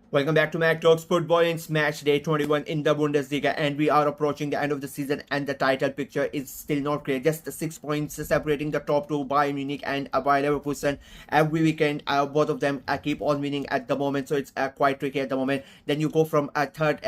Welcome back to Mac Talks Football. It's match day 21 in the Bundesliga, and we are approaching the end of the season, and the title picture is still not clear. Just the 6 points separating the top two, Bayern Munich and Bayer Leverkusen. Every weekend, both of them keep on winning at the moment, so it's quite tricky at the moment. Then you go from third,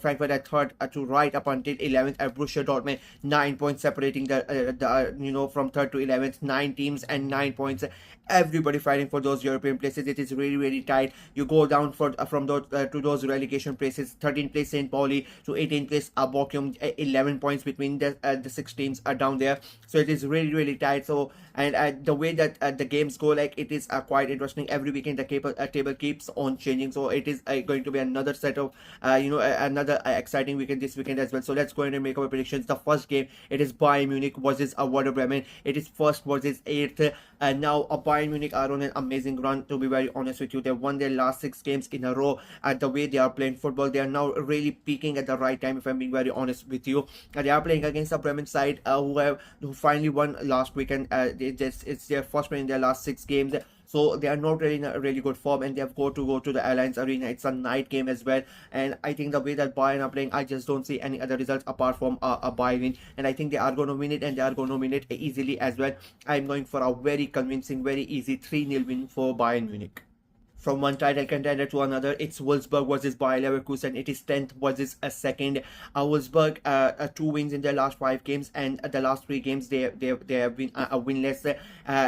Frankfurt at third to right up until 11th at Borussia Dortmund. 9 points separating from third to 11th. 9 teams and 9 points. Everybody fighting for those European places. It is really tight. You go down from those to those relegation places. 13th place St. Pauli to 18th place Bochum. 11 points between the six teams are down there. So it is really tight. So and the way that the games go, like, it is quite interesting. Every weekend the table keeps on changing. So it is going to be another set of another exciting weekend this weekend as well. So let's go ahead and make our predictions. The first game, it is Bayern Munich versus Werder Bremen. It is first versus eighth. And now Bayern Munich are on an amazing run, to be very honest with you. They won their last 6 games in a row. At the way they are playing football, they are now really peaking at the right time, if I'm being very honest with you. They are playing against a Bremen side who finally won last weekend. It's their first win in their last 6 games. So they are not really in a really good form, and they have got to go to the Alliance Arena. It's a night game as well, and I think the way that Bayern are playing, I just don't see any other results apart from a Bayern win, and I think they are going to win it, and they are going to win it easily as well. I'm going for a very convincing, very easy 3-0 win for Bayern Munich. From one title contender to another, it's Wolfsburg versus Bayer Leverkusen. It is 10th versus a second. Wolfsburg 2 wins in their last 5 games, and the last 3 games they have been winless.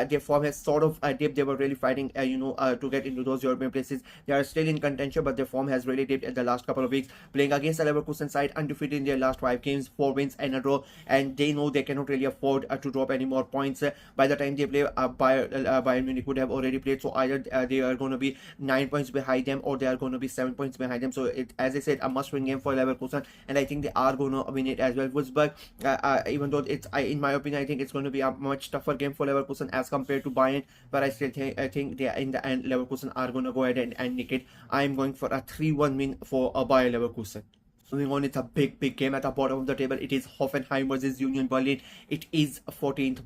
Their form has sort of dipped. They were really fighting to get into those European places. They are still in contention, but their form has really dipped at the last couple of weeks. Playing against the Leverkusen side, undefeated in their last 5 games, 4 wins in a row, and they know they cannot really afford to drop any more points. By the time they play, Bayern Munich would have already played, so either they are going to be 9 points behind them, or they are going to be 7 points behind them. So it, as I said, a must-win game for Leverkusen, and I think they are going to win it as well. Wolfsburg, even though in my opinion, I think it's going to be a much tougher game for Leverkusen as compared to Bayern, but I still think they are, in the end, Leverkusen are going to go ahead and nick it. I am going for a 3-1 win for Bayer Leverkusen. Moving on, it's a big game at the bottom of the table. It is Hoffenheim versus Union Berlin. It is 15th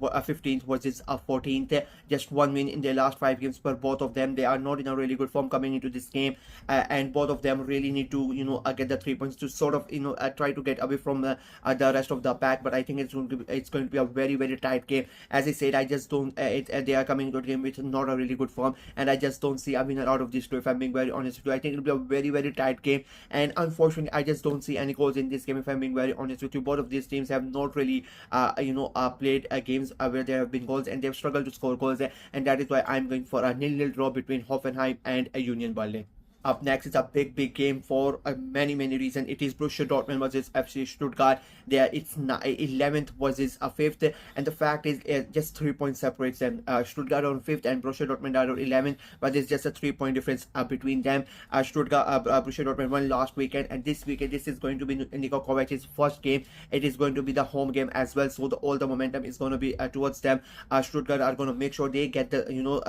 versus 14th. Just 1 win in their last 5 games for both of them. They are not in a really good form coming into this game, and both of them really need to get the 3 points to sort of try to get away from the rest of the pack. But I think it's going to be a very tight game. As I said, I just don't. They are coming into the game with not a really good form, and I just don't see a winner out of this two, if I'm being very honest with you. I think it'll be a very tight game, and unfortunately, I just don't see any goals in this game, if I'm being very honest with you. Both of these teams have not really played games where there have been goals, and they've struggled to score goals, and that is why I'm going for a 0-0 draw between Hoffenheim and Union Berlin. Up next is a big game for many reasons. It is Borussia Dortmund versus FC Stuttgart. There it's 11th versus 5th, and the fact is just 3 points separates them. Stuttgart on 5th and Borussia Dortmund are on 11th, but there's just a 3-point difference between them. Borussia Dortmund won last weekend, and this weekend this is going to be Niko Kovac's first game. It is going to be the home game as well, so all the momentum is going to be towards them. Stuttgart are going to make sure they get the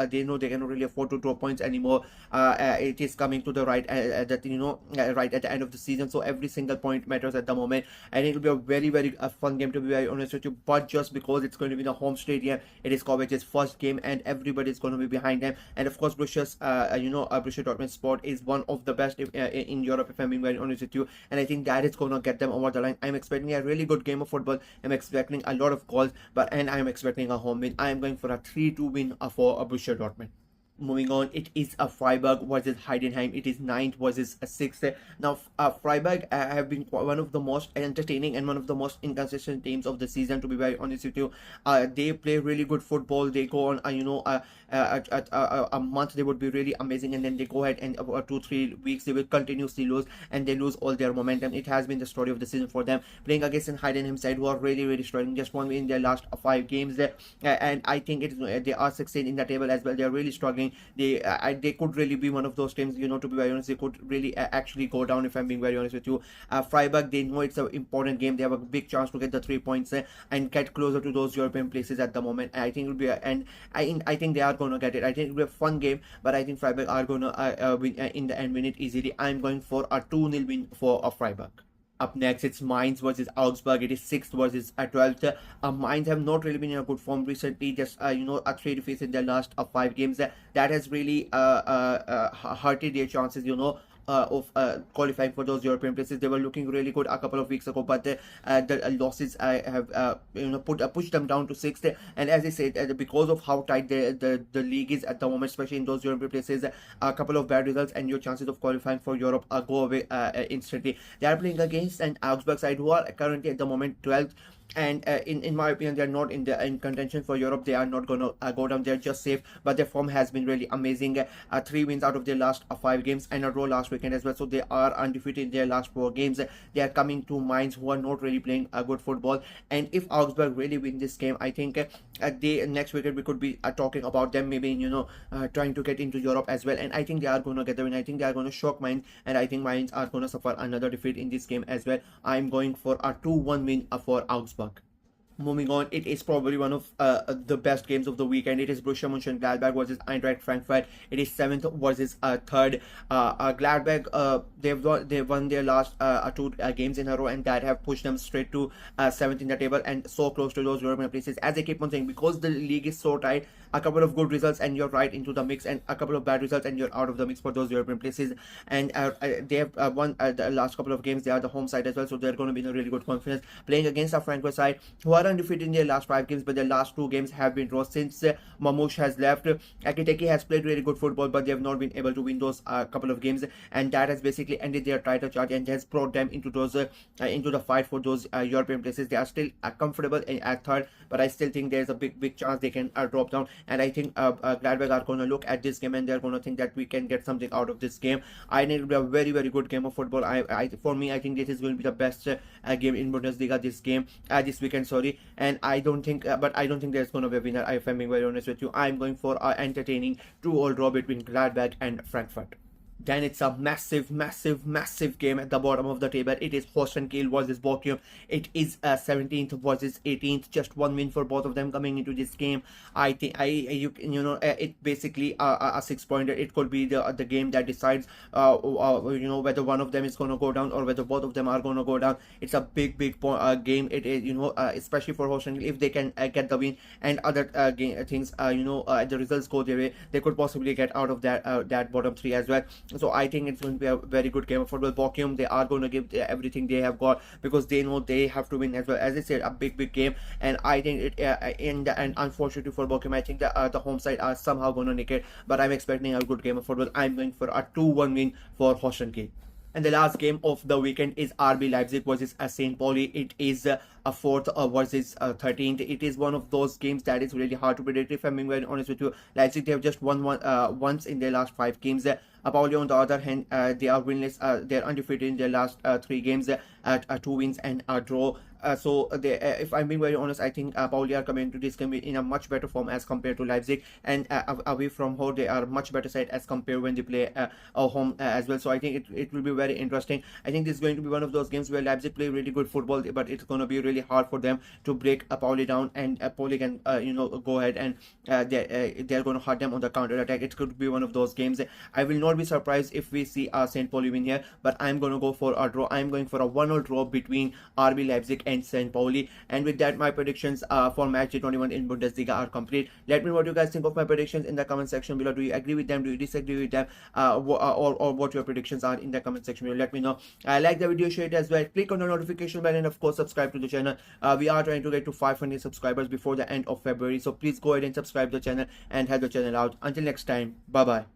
they know they cannot really afford to draw points anymore. It is coming to the right right at the end of the season, so every single point matters at the moment, and it will be a very fun game, to be very honest with you. But just because it's going to be the home stadium, it is Kovac's first game, and everybody is going to be behind them. And of course, Borussia's Borussia Dortmund sport is one of the best in Europe, if I'm being very honest with you, and I think that is going to get them over the line. I'm expecting a really good game of football. I'm expecting a lot of goals, and I'm expecting a home win. I am going for a 3-2 win for Borussia Dortmund. Moving on, it is a Freiburg versus Heidenheim. It is 9th versus 6th. Now, Freiburg have been one of the most entertaining and one of the most inconsistent teams of the season, to be very honest with you. They play really good football. They go on, a month they would be really amazing, and then they go ahead and 2-3 weeks they will continuously lose, and they lose all their momentum. It has been the story of the season for them, playing against an Heidenheim side who are really struggling. Just 1 win in their last 5 games, and I think they are 16th in the table as well. They are really struggling. They could really be one of those teams, to be very honest, they could really actually go down, if I'm being very honest with you. Freiburg, they know it's an important game. They have a big chance to get the 3 points and get closer to those European places at the moment. I think it will be I think they are going to get it. I think it will be a fun game, but I think Freiburg are going to win in the end, win it easily. I'm going for a 2-0 win for Freiburg. Up next, it's Mainz versus Augsburg. It is 6th versus 12th. Mainz have not really been in a good form recently. Just a 3 defeats in their last 5 games. That has really hurted their chances. qualifying for those European places. They were looking really good a couple of weeks ago, but the losses have pushed them down to sixth. And as I said, because of how tight the league is at the moment, especially in those European places, a couple of bad results and your chances of qualifying for Europe go away instantly. They are playing against an Augsburg side who are currently at the moment 12th, and in my opinion they are not in contention for Europe. They are not gonna go down. They're just safe, but their form has been really amazing. 3 wins out of their last 5 games and a draw last weekend as well, so they are undefeated in their last 4 games. They are coming to Mainz, who are not really playing good football, and if Augsburg really win this game, I think they next weekend we could be talking about them maybe trying to get into Europe as well. And I think they are gonna get the win. I think they are gonna shock Mainz, and I think Mainz are gonna suffer another defeat in this game as well. I'm going for a 2-1 win for Augsburg. Moving on, it is probably one of the best games of the weekend. It is Borussia Mönchengladbach versus Eintracht Frankfurt. It is 7th versus 3rd. Gladbach, they've won their last 2 games in a row, and that have pushed them straight to 7th in the table and so close to those European places. As I keep on saying, because the league is so tight, a couple of good results and you're right into the mix, and a couple of bad results and you're out of the mix for those European places. And they have won the last couple of games. They are the home side as well, so they're going to be in a really good confidence playing against a Frankfurt side who are undefeated in their last 5 games, but their last 2 games have been draws since Mamouche has left. Akiteki has played really good football, but they have not been able to win those couple of games, and that has basically ended their title charge and has brought them into those into the fight for those European places. They are still comfortable at 3rd, but I still think there's a big chance they can drop down. And I think Gladbach are going to look at this game and they're going to think that we can get something out of this game. I think it will be a very good game of football. For me, I think this is going to be the best game in Bundesliga this weekend. Sorry, and I don't think there's going to be a winner. If I'm being very honest with you, I'm going for an entertaining 2-all draw between Gladbach and Frankfurt. Then it's a massive game at the bottom of the table. It is Holstein Kiel versus Bochum. It is 17th versus 18th. Just 1 win for both of them coming into this game. I think it basically a 6-pointer. It could be the game that decides whether one of them is going to go down or whether both of them are going to go down. It's a big game. It is especially for Holstein Kiel. If they can get the win and other things the results go their way, they could possibly get out of that bottom 3 as well. So I think it's going to be a very good game of football. Bochum, they are going to give everything they have got because they know they have to win as well. As I said, a big game, and I think and unfortunately for Bochum, I think the home side are somehow going to nick it. But I'm expecting a good game of football. I'm going for a 2-1 win for Holstein Kiel. And the last game of the weekend is RB Leipzig versus St. Pauli. It is a 4th versus 13th. It is one of those games that is really hard to predict. If I'm being very honest with you, Leipzig, they have just won once in their last 5 games. Pauli, on the other hand, they are winless. They're undefeated in their last 3 games, 2 wins and a draw. So if I'm being very honest, I think Pauli are coming into this game in a much better form as compared to Leipzig, and away from home they are much better side as compared when they play home as well. So I think it will be very interesting. I think this is going to be one of those games where Leipzig play really good football, but it's going to be really hard for them to break Pauli down, and Pauli can go ahead and they're going to hurt them on the counter attack. It could be one of those games. I will not be surprised if we see St. Pauli win here, but I'm going to go for a draw. I'm going for a 1-all draw between RB Leipzig and St. Pauli. And with that, my predictions for Matchday 21 in Bundesliga are complete. Let me know what you guys think of my predictions in the comment section below. Do you agree with them? Do you disagree with them? Or what your predictions are in the comment section below. Let me know. Like the video, share it as well. Click on the notification bell and of course subscribe to the channel. We are trying to get to 500 subscribers before the end of February. So please go ahead and subscribe to the channel and help the channel out. Until next time, bye bye.